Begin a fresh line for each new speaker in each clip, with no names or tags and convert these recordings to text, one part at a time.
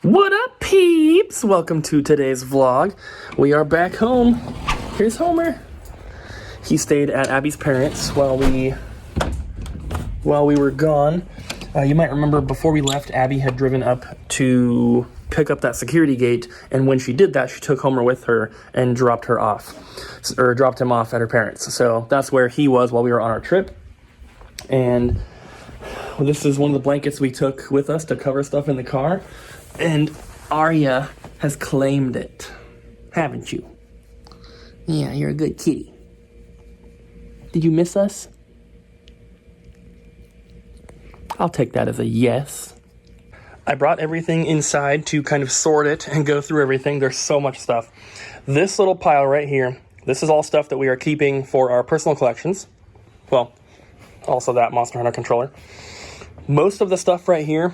What up, peeps? Welcome to today's vlog. We are back home. Here's Homer. He stayed at Abby's parents while we were gone. You might remember before we left, Abby had driven up to pick up that security gate, and when she did that, she took Homer with her and dropped him off at her parents. So that's where he was while we were on our trip. And this is one of the blankets we took with us to cover stuff in the car. And Arya has claimed it, haven't you? Yeah, you're a good kitty. Did you miss us? I'll take that as a yes. I brought everything inside to kind of sort it and go through everything. There's so much stuff. This little pile right here, this is all stuff that we are keeping for our personal collections. Well, also that Monster Hunter controller. Most of the stuff right here,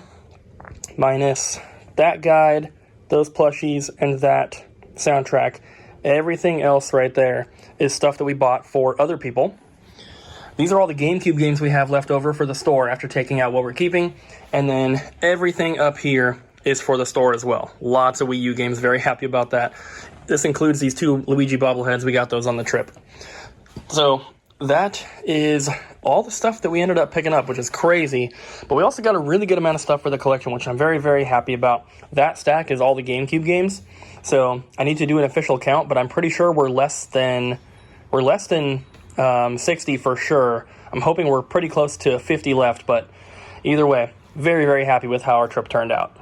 minus that guide, those plushies, and that soundtrack, everything else right there is stuff that we bought for other people. These are all the Gamecube games we have left over for the store after taking out what we're keeping. And then everything up here is for the store as well. Lots of Wii U games, very happy about that. This includes these two Luigi bobbleheads. We got those on the trip. So that is all the stuff that we ended up picking up, which is crazy. But we also got a really good amount of stuff for the collection, which I'm very, very happy about. That stack is all the GameCube games. So I need to do an official count, but I'm pretty sure we're less than 60 for sure. I'm hoping we're pretty close to 50 left, but either way, very, very happy with how our trip turned out.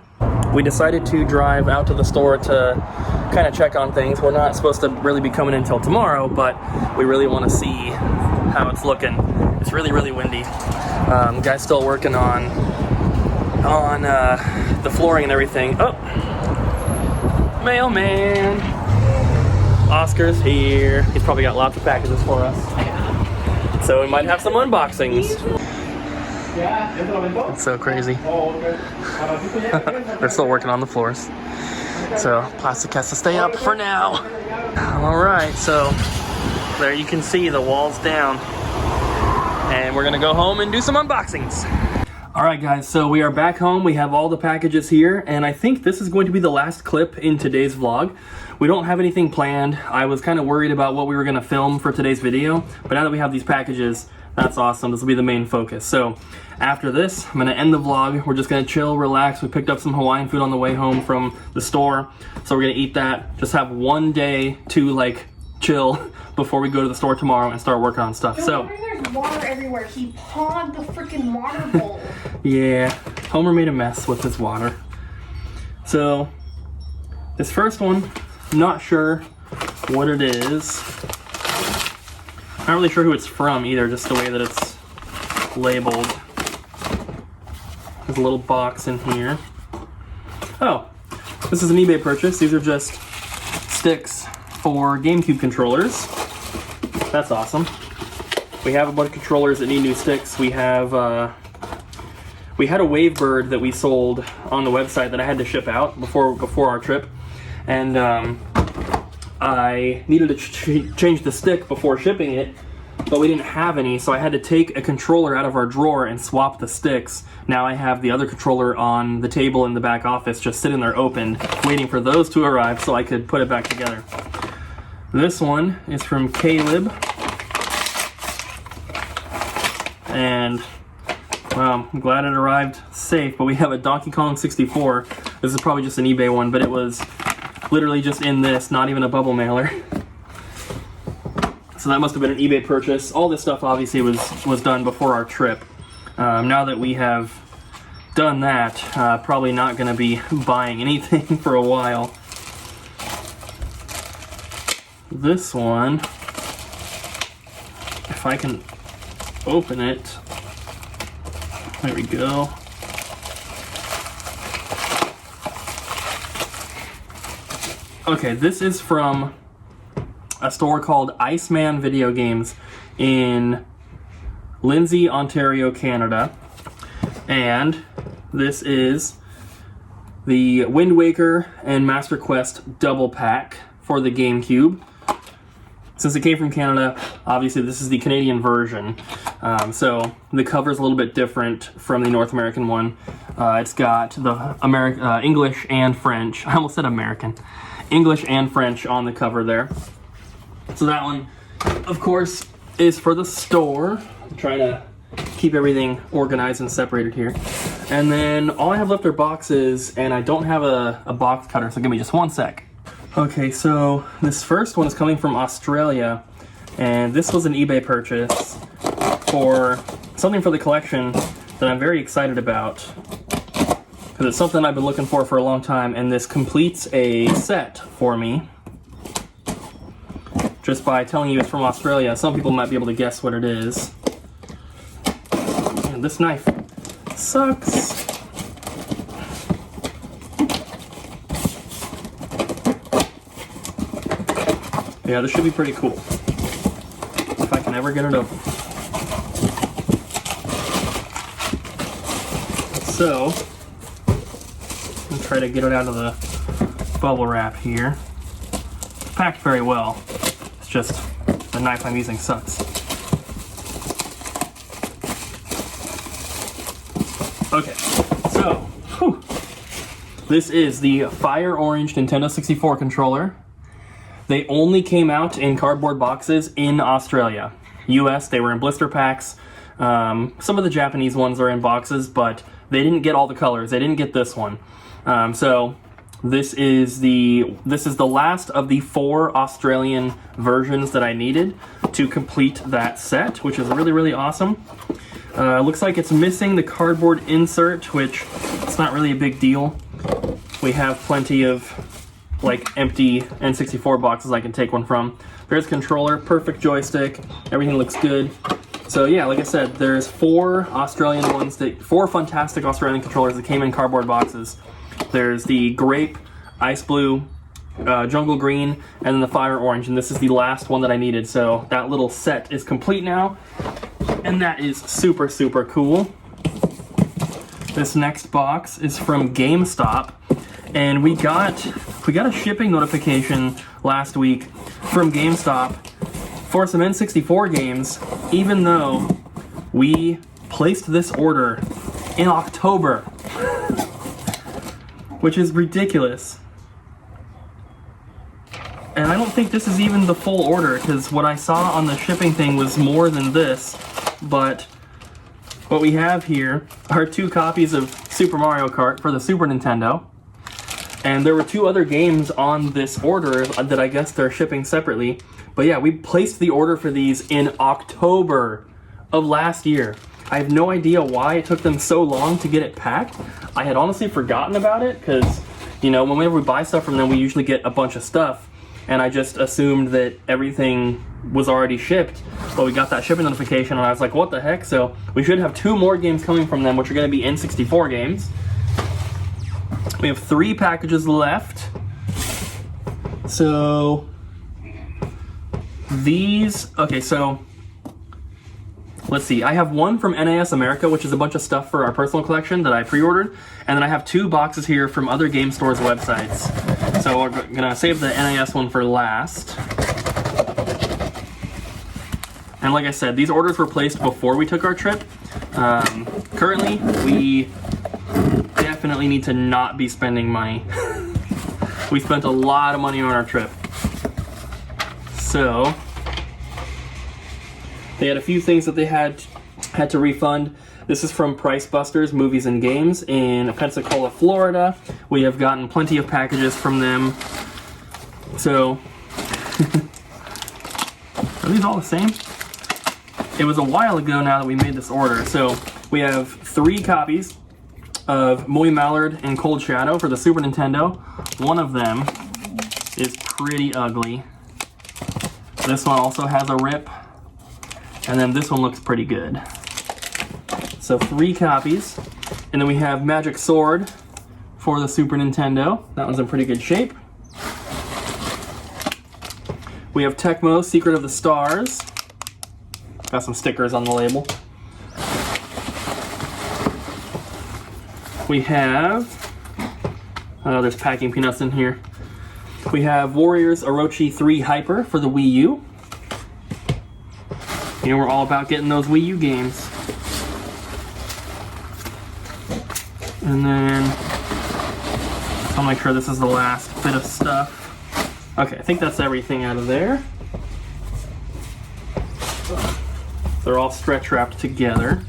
We decided to drive out to the store to kind of check on things. We're not supposed to really be coming in until tomorrow, but we really want to see how it's looking. It's really, really windy. Guy's still working on the flooring and everything. Oh, mailman. Oscar's here. He's probably got lots of packages for us. So we might have some unboxings. It's so crazy. They're still working on the floors. So plastic has to stay up for now. Alright, so there you can see the walls down. And we're gonna go home and do some unboxings. Alright guys, so we are back home. We have all the packages here, and I think this is going to be the last clip in today's vlog. We don't have anything planned. I was kind of worried about what we were gonna film for today's video, but now that we have these packages, that's awesome. This will be the main focus. So after this, I'm gonna end the vlog. We're just gonna chill, relax. We picked up some Hawaiian food on the way home from the store, so we're gonna eat that. Just have one day to like chill before we go to the store tomorrow and start working on stuff. So
there's water everywhere. He pawed the freaking water bowl.
Yeah, Homer made a mess with his water. So this first one, I'm not sure what it is. Not really sure who it's from either, just the way that it's labeled. There's a little box in here. Oh, this is an eBay purchase. These are just sticks for GameCube controllers. That's awesome. We have a bunch of controllers that need new sticks. We have, we had a Wavebird that we sold on the website that I had to ship out before our trip. And I needed to change the stick before shipping it, but we didn't have any, so I had to take a controller out of our drawer and swap the sticks. Now I have the other controller on the table in the back office, just sitting there open, waiting for those to arrive so I could put it back together. This one is from Caleb, and well, I'm glad it arrived safe, but we have a Donkey Kong 64. This is probably just an eBay one, but it was literally just in this, not even a bubble mailer. So that must have been an eBay purchase. All this stuff obviously was done before our trip. Now that we have done that, probably not going to be buying anything for a while. This one, if I can open it, there we go. Okay, this is from a store called Iceman Video Games in Lindsay, Ontario, Canada. And this is the Wind Waker and Master Quest double pack for the GameCube. since it came from Canada, obviously this is the Canadian version. So the cover is a little bit different from the North American one. It's got the English and French. I almost said American. English and French on the cover there. So that one, of course, is for the store. I'm trying to keep everything organized and separated here. And then all I have left are boxes, and I don't have a box cutter, so give me just one sec. Okay, so this first one is coming from Australia, and this was an eBay purchase for something for the collection that I'm very excited about, because it's something I've been looking for a long time, and this completes a set for me. Just by telling you it's from Australia, some people might be able to guess what it is. And this knife sucks. Yeah, this should be pretty cool, if I can ever get it open. So, I'm try to get it out of the bubble wrap here. It's packed very well. It's just the knife I'm using sucks. Okay, so, whew. This is the Fire Orange Nintendo 64 controller. They only came out in cardboard boxes in Australia. US, they were in blister packs. Some of the Japanese ones are in boxes, but they didn't get all the colors. They didn't get this one. So this is the last of the 4 Australian versions that I needed to complete that set, which is really, really awesome. Looks like it's missing the cardboard insert, which it's not really a big deal. We have plenty of like empty N64 boxes I can take one from. There's controller, perfect joystick, everything looks good. So yeah, like I said, there's 4 fantastic Australian controllers that came in cardboard boxes. There's the grape, ice blue, jungle green, and then the fire orange, and this is the last one that I needed. So that little set is complete now, and that is super, super cool. This next box is from GameStop, and we got a shipping notification last week from GameStop for some N64 games, even though we placed this order in October, which is ridiculous. And I don't think this is even the full order, because what I saw on the shipping thing was more than this. But what we have here are 2 copies of Super Mario Kart for the Super Nintendo. And there were 2 other games on this order that I guess they're shipping separately. But yeah, we placed the order for these in October of last year. I have no idea why it took them so long to get it packed. I had honestly forgotten about it, because, you know, whenever we buy stuff from them, we usually get a bunch of stuff. And I just assumed that everything was already shipped. But we got that shipping notification, and I was like, what the heck? So we should have 2 more games coming from them, which are going to be N64 games. We have 3 packages left. So these, okay, so let's see. I have one from NAS America, which is a bunch of stuff for our personal collection that I pre-ordered. And then I have 2 boxes here from other game stores' websites. So we're gonna save the NAS one for last. And like I said, these orders were placed before we took our trip. Currently, we definitely need to not be spending money. We spent a lot of money on our trip. So they had a few things that they had to refund. This is from Price Busters Movies and Games in Pensacola, Florida. We have gotten plenty of packages from them. So are these all the same? It was a while ago now that we made this order. So we have 3 copies of Moy Mallard and Cold Shadow for the Super Nintendo. One of them is pretty ugly. This one also has a rip. And then this one looks pretty good. So 3 copies. And then we have Magic Sword for the Super Nintendo. That one's in pretty good shape. We have Tecmo Secret of the Stars. Got some stickers on the label. We have, there's packing peanuts in here. We have Warriors Orochi 3 Hyper for the Wii U. You know, we're all about getting those Wii U games. And then, I'll make sure this is the last bit of stuff. Okay, I think that's everything out of there. They're all stretch wrapped together.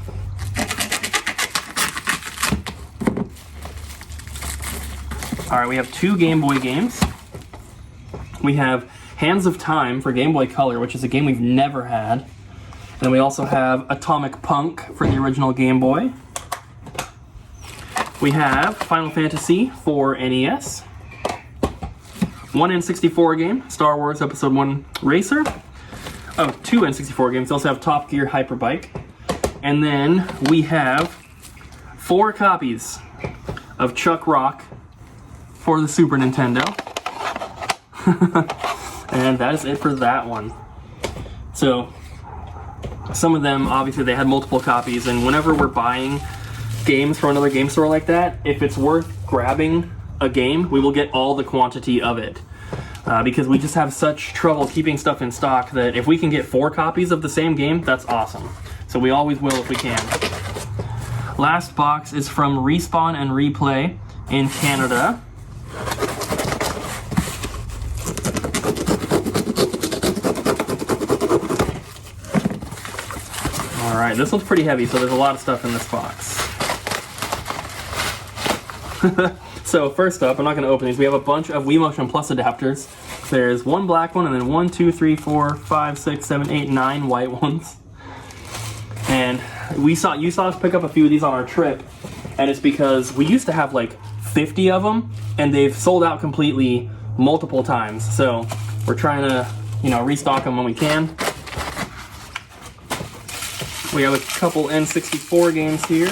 Alright, we have 2 Game Boy games. We have Hands of Time for Game Boy Color, which is a game we've never had. And then we also have Atomic Punk for the original Game Boy. We have Final Fantasy for NES. 1 N64 game, Star Wars Episode 1 Racer. Oh, 2 N64 games. We also have Top Gear Hyperbike. And then we have 4 copies of Chuck Rock for the Super Nintendo. And that is it for that one. So, some of them, obviously, they had multiple copies, and whenever we're buying games from another game store like that, if it's worth grabbing a game, we will get all the quantity of it. Because we just have such trouble keeping stuff in stock that if we can get 4 copies of the same game, that's awesome. So we always will if we can. Last box is from Respawn and Replay in Canada. Alright, this one's pretty heavy, so there's a lot of stuff in this box. So first up, I'm not going to open these. We have a bunch of Wii Motion Plus adapters. There's 1 black one, and then 1, 2, 3, 4, 5, 6, 7, 8, 9 white ones. And you saw us pick up a few of these on our trip, and it's because we used to have like 50 of them, and they've sold out completely multiple times. So we're trying to, restock them when we can. We have a couple N64 games here.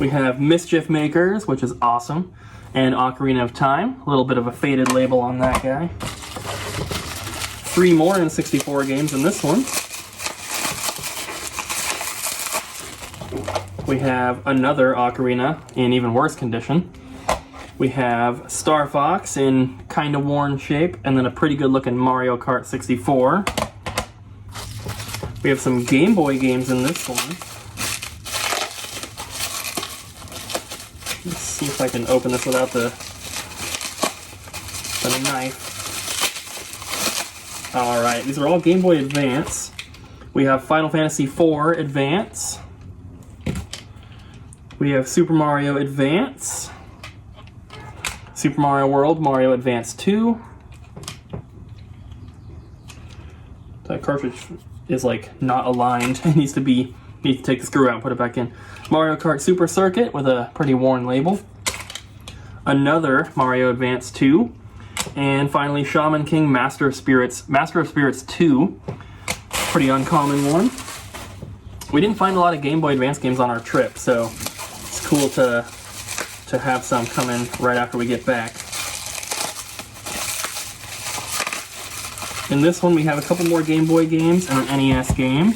We have Mischief Makers, which is awesome, and Ocarina of Time. A little bit of a faded label on that guy. 3 more N64 games in this one. We have another Ocarina in even worse condition. We have Star Fox in kind of worn shape, and then a pretty good looking Mario Kart 64. We have some Game Boy games in this one. Let's see if I can open this without the knife. Alright, these are all Game Boy Advance. We have Final Fantasy IV Advance. We have Super Mario Advance. Super Mario World, Mario Advance 2. That cartridge is like not aligned. It needs to take the screw out and put it back in. Mario Kart Super Circuit with a pretty worn label. Another Mario Advance 2. And finally Shaman King Master of Spirits 2. Pretty uncommon one. We didn't find a lot of Game Boy Advance games on our trip, so it's cool to have some come in right after we get back. In this one we have a couple more Game Boy games and an NES game.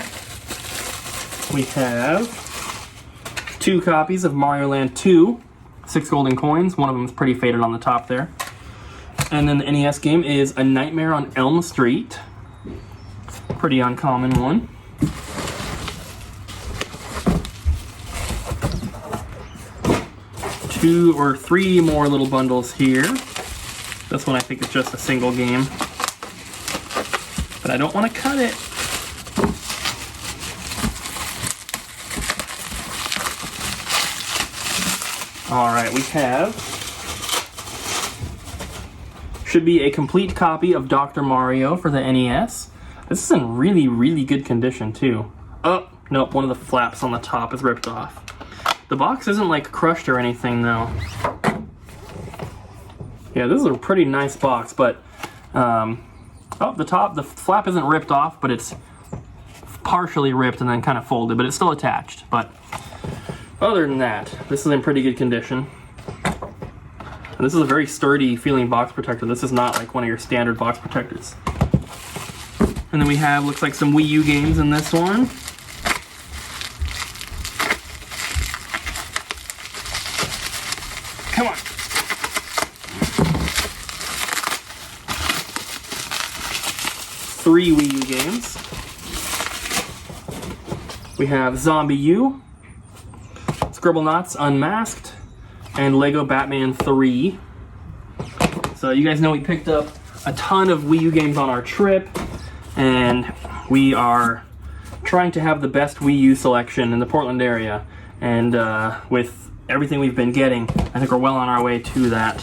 We have 2 copies of Mario Land 2, 6 golden coins. One of them is pretty faded on the top there. And then the NES game is A Nightmare on Elm Street. Pretty uncommon one. Two or three more little bundles here. This one I think is just a single game. But I don't want to cut it. Alright, we have... should be a complete copy of Dr. Mario for the NES. This is in really, really good condition, too. Oh, nope, one of the flaps on the top is ripped off. The box isn't, like, crushed or anything, though. Yeah, this is a pretty nice box, but... oh, the flap isn't ripped off, but it's partially ripped and then kind of folded, but it's still attached. But other than that, this is in pretty good condition. And this is a very sturdy feeling box protector. This is not like one of your standard box protectors. And then we have, looks like some Wii U games in this one. Come on. Three Wii U games. We have Zombie U, Scribblenauts Unmasked, and Lego Batman 3. So you guys know we picked up a ton of Wii U games on our trip, and we are trying to have the best Wii U selection in the Portland area. And with everything we've been getting, I think we're well on our way to that.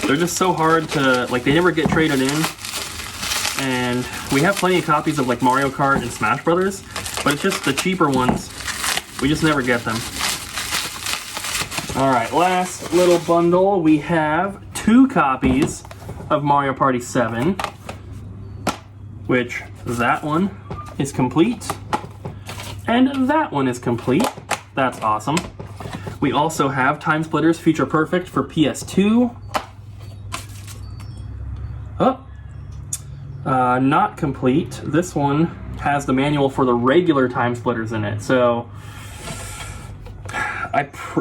They're just so hard to, like, they never get traded in. And we have plenty of copies of like Mario Kart and Smash Brothers, but it's just the cheaper ones. We just never get them. All right, last little bundle. We have 2 copies of Mario Party 7, which that one is complete, and that one is complete. That's awesome. We also have Time Splitters Future Perfect for PS2. Oh. Not complete. This one has the manual for the regular Time Splitters in it, so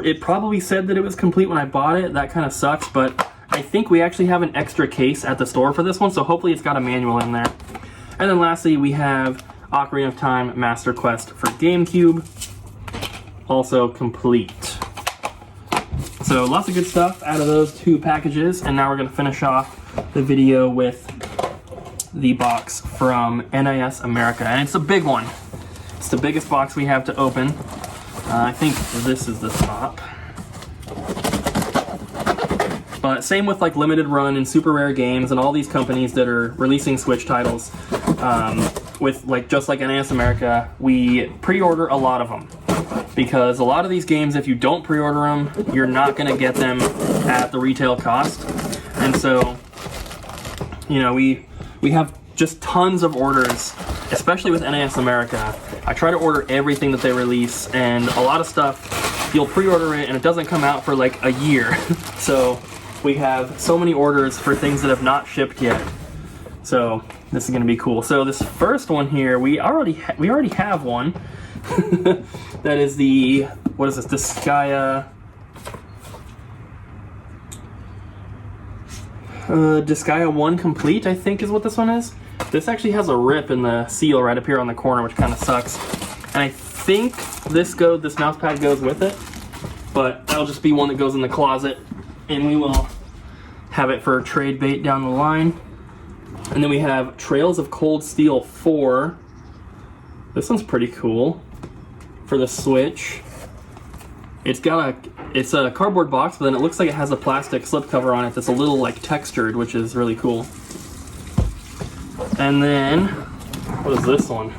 it probably said that it was complete when I bought it. That kind of sucks, but I think we actually have an extra case at the store for this one, so hopefully it's got a manual in there. And then lastly, we have Ocarina of Time Master Quest for Gamecube, also complete. So lots of good stuff out of those 2 packages, and now we're going to finish off the video with the box from NIS America, and it's a big one. It's the biggest box we have to open. I think this is the top. But same with like Limited Run and Super Rare Games and all these companies that are releasing Switch titles. With like just like NIS America, we pre-order a lot of them because a lot of these games, if you don't pre-order them, you're not going to get them at the retail cost. And so, you know, we have just tons of orders, especially with NIS America. I try to order everything that they release, and a lot of stuff, you'll pre-order it and it doesn't come out for like a year. So we have so many orders for things that have not shipped yet. So this is going to be cool. So this first one here, we already have one. That is the, what is this, Disgaea... Disgaea 1 Complete, I think is what this one is. This actually has a rip in the seal right up here on the corner, which kind of sucks. And I think this mouse pad goes with it, but that'll just be one that goes in the closet, and we will have it for trade bait down the line. And then we have Trails of Cold Steel 4. This one's pretty cool for the Switch. It's a cardboard box, but then it looks like it has a plastic slipcover on it that's a little like textured, which is really cool. And then, what is this one?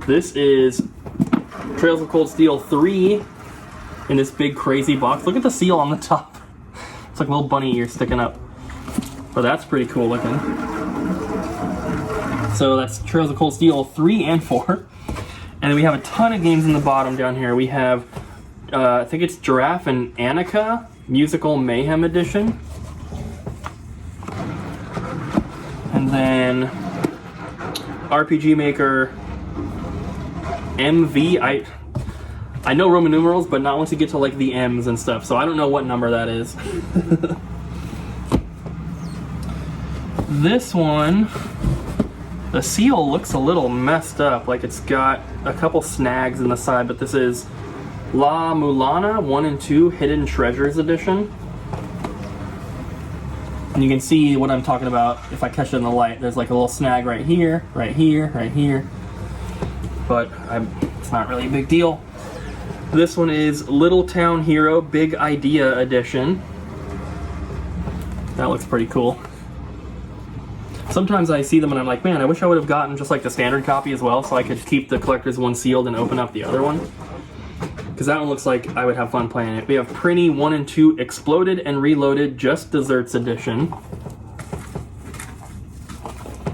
This is Trails of Cold Steel 3 in this big crazy box. Look at the seal on the top. It's like a little bunny ear sticking up. But that's pretty cool looking. So that's Trails of Cold Steel 3 and 4. And then we have a ton of games in the bottom down here. We have I think it's Giraffe and Annika Musical Mayhem Edition. And then RPG Maker MV. I know Roman numerals, but not once you get to like the M's and stuff, so I don't know what number that is. This one, the seal looks a little messed up, like it's got a couple snags in the side, but this is La Mulana 1 and 2 Hidden Treasures Edition. And you can see what I'm talking about if I catch it in the light. There's like a little snag right here, right here, right here. But it's not really a big deal. This one is Little Town Hero Big Idea Edition. That looks pretty cool. Sometimes I see them and I'm like, man, I wish I would have gotten just like the standard copy as well, so I could keep the collector's one sealed and open up the other one. Because that one looks like I would have fun playing it. We have Prinny 1 and 2 Exploded and Reloaded Just Desserts Edition.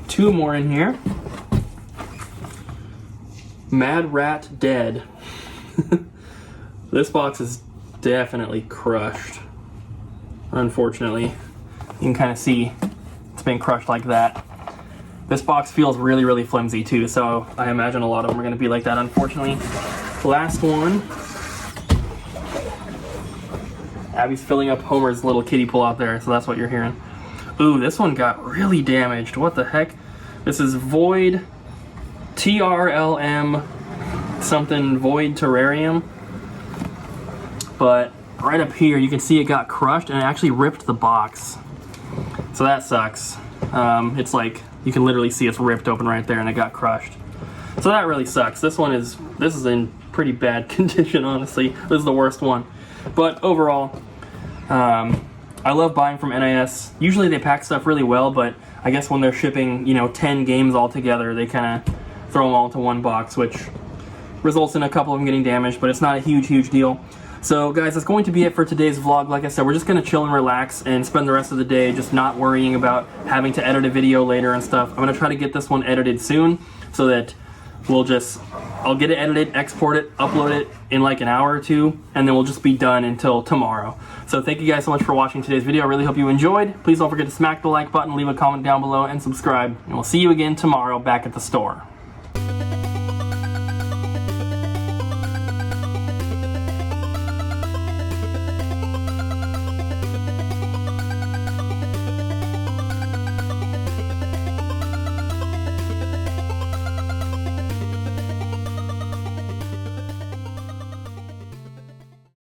2 more in here. Mad Rat Dead. This box is definitely crushed. Unfortunately. You can kind of see it's been crushed like that. This box feels really, really flimsy too, so I imagine a lot of them are going to be like that, unfortunately. Last one. Abby's filling up Homer's little kiddie pool out there, so that's what you're hearing. Ooh, this one got really damaged. What the heck? This is Void TRLM something Void Terrarium. But right up here, you can see it got crushed and it actually ripped the box. So that sucks. It's like, you can literally see it's ripped open right there and it got crushed. So that really sucks. This is in pretty bad condition, honestly. This is the worst one. But overall, I love buying from NIS. Usually they pack stuff really well, but I guess when they're shipping, 10 games all together, they kind of throw them all into one box, which results in a couple of them getting damaged, but it's not a huge deal. So guys, that's going to be it for today's vlog. Like I said, we're just going to chill and relax and spend the rest of the day just not worrying about having to edit a video later and stuff. I'm going to try to get this one edited soon so that I'll get it edited, export it, upload it in like an hour or two, and then we'll just be done until tomorrow. So thank you guys so much for watching today's video. I really hope you enjoyed. Please don't forget to smack the like button, leave a comment down below, and subscribe. And we'll see you again tomorrow back at the store.